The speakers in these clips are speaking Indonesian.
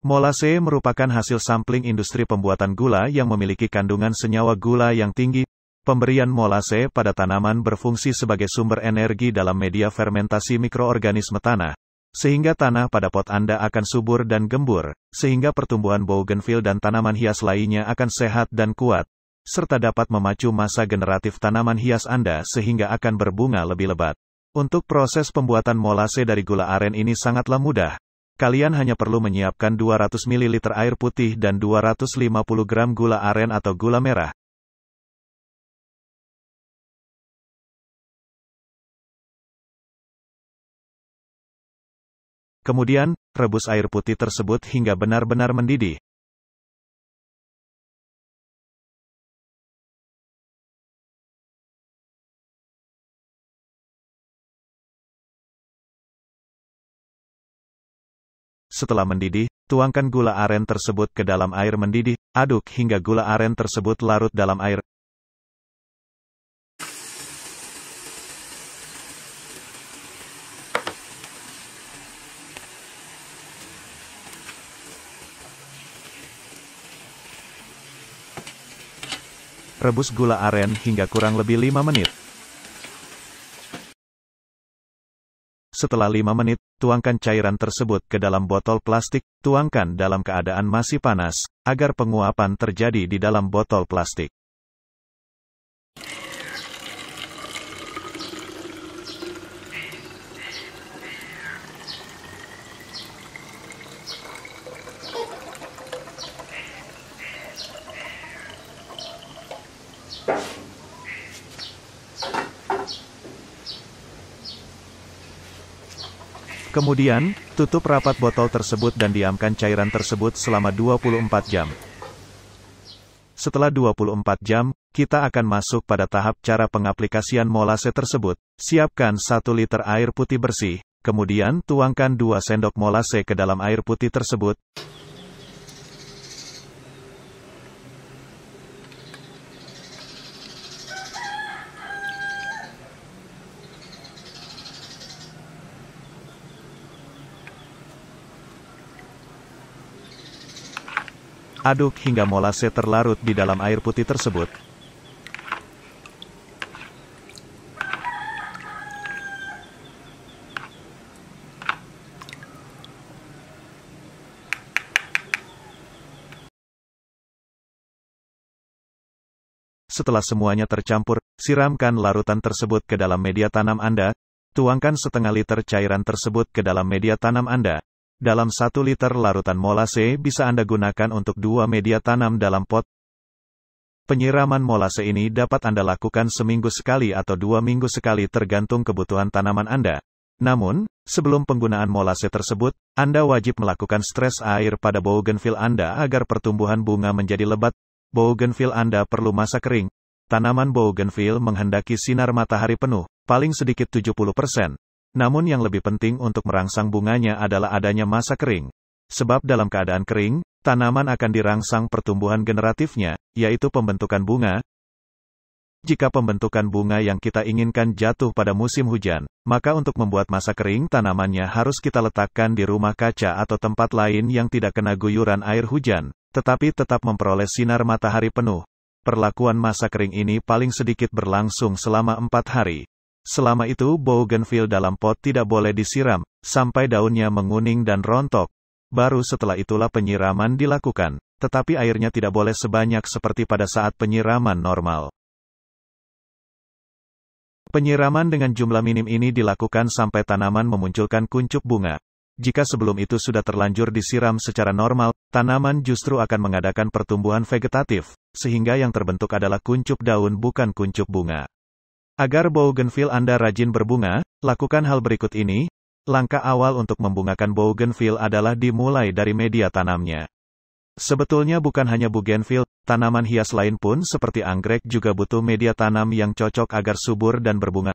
Molase merupakan hasil sampling industri pembuatan gula yang memiliki kandungan senyawa gula yang tinggi. Pemberian molase pada tanaman berfungsi sebagai sumber energi dalam media fermentasi mikroorganisme tanah, sehingga tanah pada pot Anda akan subur dan gembur, sehingga pertumbuhan bougainville dan tanaman hias lainnya akan sehat dan kuat, serta dapat memacu masa generatif tanaman hias Anda sehingga akan berbunga lebih lebat. Untuk proses pembuatan molase dari gula aren ini sangatlah mudah. Kalian hanya perlu menyiapkan 200 ml air putih dan 250 gram gula aren atau gula merah. Kemudian, rebus air putih tersebut hingga benar-benar mendidih. Setelah mendidih, tuangkan gula aren tersebut ke dalam air mendidih, aduk hingga gula aren tersebut larut dalam air. Rebus gula aren hingga kurang lebih 5 menit. Setelah 5 menit, tuangkan cairan tersebut ke dalam botol plastik, tuangkan dalam keadaan masih panas, agar penguapan terjadi di dalam botol plastik. Kemudian, tutup rapat botol tersebut dan diamkan cairan tersebut selama 24 jam. Setelah 24 jam, kita akan masuk pada tahap cara pengaplikasian molase tersebut. Siapkan 1 liter air putih bersih, kemudian tuangkan 2 sendok molase ke dalam air putih tersebut. Aduk hingga molase terlarut di dalam air putih tersebut. Setelah semuanya tercampur, siramkan larutan tersebut ke dalam media tanam Anda. Tuangkan setengah liter cairan tersebut ke dalam media tanam Anda. Dalam 1 liter larutan molase bisa Anda gunakan untuk 2 media tanam dalam pot. Penyiraman molase ini dapat Anda lakukan seminggu sekali atau 2 minggu sekali tergantung kebutuhan tanaman Anda. Namun, sebelum penggunaan molase tersebut, Anda wajib melakukan stres air pada bougainville Anda agar pertumbuhan bunga menjadi lebat. Bougainville Anda perlu masa kering. Tanaman bougainville menghendaki sinar matahari penuh, paling sedikit 70%. Namun yang lebih penting untuk merangsang bunganya adalah adanya masa kering. Sebab dalam keadaan kering, tanaman akan dirangsang pertumbuhan generatifnya, yaitu pembentukan bunga. Jika pembentukan bunga yang kita inginkan jatuh pada musim hujan, maka untuk membuat masa kering tanamannya harus kita letakkan di rumah kaca atau tempat lain yang tidak kena guyuran air hujan, tetapi tetap memperoleh sinar matahari penuh. Perlakuan masa kering ini paling sedikit berlangsung selama 4 hari. Selama itu bougainville dalam pot tidak boleh disiram, sampai daunnya menguning dan rontok. Baru setelah itulah penyiraman dilakukan, tetapi airnya tidak boleh sebanyak seperti pada saat penyiraman normal. Penyiraman dengan jumlah minim ini dilakukan sampai tanaman memunculkan kuncup bunga. Jika sebelum itu sudah terlanjur disiram secara normal, tanaman justru akan mengadakan pertumbuhan vegetatif, sehingga yang terbentuk adalah kuncup daun bukan kuncup bunga. Agar bougainville Anda rajin berbunga, lakukan hal berikut ini. Langkah awal untuk membungakan bougainville adalah dimulai dari media tanamnya. Sebetulnya bukan hanya bougainville, tanaman hias lain pun seperti anggrek juga butuh media tanam yang cocok agar subur dan berbunga.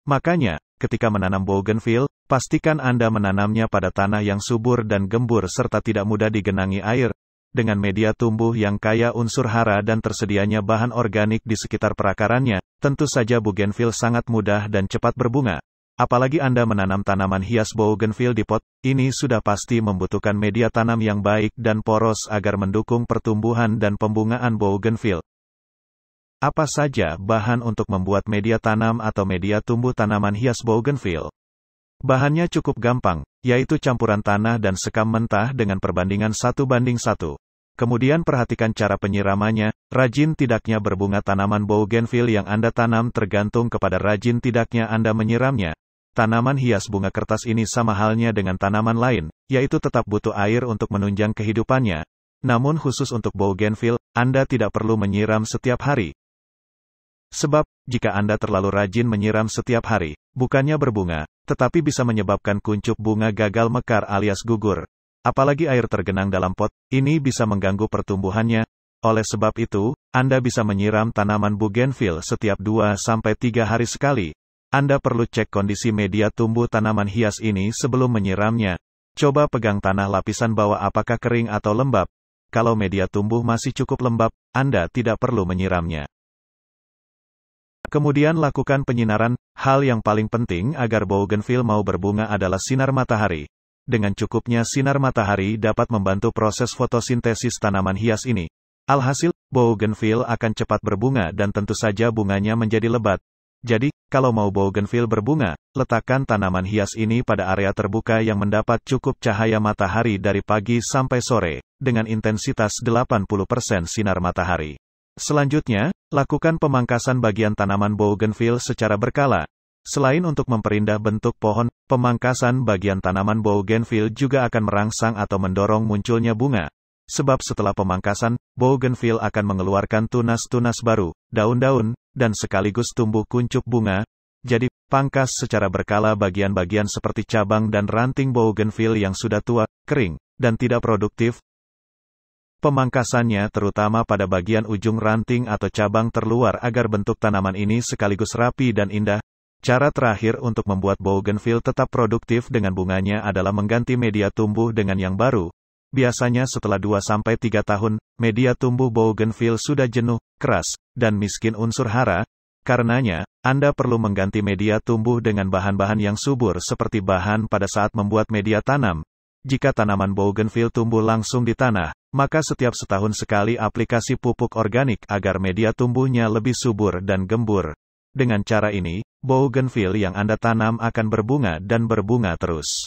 Makanya, ketika menanam bougainville, pastikan Anda menanamnya pada tanah yang subur dan gembur serta tidak mudah digenangi air. Dengan media tumbuh yang kaya unsur hara dan tersedianya bahan organik di sekitar perakarannya, tentu saja bougainville sangat mudah dan cepat berbunga. Apalagi Anda menanam tanaman hias bougainville di pot, ini sudah pasti membutuhkan media tanam yang baik dan poros agar mendukung pertumbuhan dan pembungaan bougainville. Apa saja bahan untuk membuat media tanam atau media tumbuh tanaman hias bougainville? Bahannya cukup gampang, yaitu campuran tanah dan sekam mentah dengan perbandingan 1:1. Kemudian perhatikan cara penyiramannya, rajin tidaknya berbunga tanaman bougainville yang Anda tanam tergantung kepada rajin tidaknya Anda menyiramnya. Tanaman hias bunga kertas ini sama halnya dengan tanaman lain, yaitu tetap butuh air untuk menunjang kehidupannya. Namun khusus untuk bougainville, Anda tidak perlu menyiram setiap hari. Sebab, jika Anda terlalu rajin menyiram setiap hari, bukannya berbunga, tetapi bisa menyebabkan kuncup bunga gagal mekar alias gugur. Apalagi air tergenang dalam pot, ini bisa mengganggu pertumbuhannya. Oleh sebab itu, Anda bisa menyiram tanaman bougainville setiap 2-3 hari sekali. Anda perlu cek kondisi media tumbuh tanaman hias ini sebelum menyiramnya. Coba pegang tanah lapisan bawah apakah kering atau lembab. Kalau media tumbuh masih cukup lembab, Anda tidak perlu menyiramnya. Kemudian lakukan penyinaran. Hal yang paling penting agar bougainville mau berbunga adalah sinar matahari. Dengan cukupnya sinar matahari dapat membantu proses fotosintesis tanaman hias ini. Alhasil, bougainville akan cepat berbunga dan tentu saja bunganya menjadi lebat. Jadi, kalau mau bougainville berbunga, letakkan tanaman hias ini pada area terbuka yang mendapat cukup cahaya matahari dari pagi sampai sore, dengan intensitas 80% sinar matahari. Selanjutnya, lakukan pemangkasan bagian tanaman bougainville secara berkala. Selain untuk memperindah bentuk pohon, pemangkasan bagian tanaman bougainville juga akan merangsang atau mendorong munculnya bunga. Sebab setelah pemangkasan, bougainville akan mengeluarkan tunas-tunas baru, daun-daun, dan sekaligus tumbuh kuncup bunga. Jadi, pangkas secara berkala bagian-bagian seperti cabang dan ranting bougainville yang sudah tua, kering, dan tidak produktif. Pemangkasannya terutama pada bagian ujung ranting atau cabang terluar agar bentuk tanaman ini sekaligus rapi dan indah. Cara terakhir untuk membuat bougainville tetap produktif dengan bunganya adalah mengganti media tumbuh dengan yang baru. Biasanya setelah 2-3 tahun, media tumbuh bougainville sudah jenuh, keras, dan miskin unsur hara. Karenanya, Anda perlu mengganti media tumbuh dengan bahan-bahan yang subur seperti bahan pada saat membuat media tanam. Jika tanaman bougainville tumbuh langsung di tanah, maka setiap setahun sekali aplikasi pupuk organik agar media tumbuhnya lebih subur dan gembur. Dengan cara ini, bougainville yang Anda tanam akan berbunga dan berbunga terus.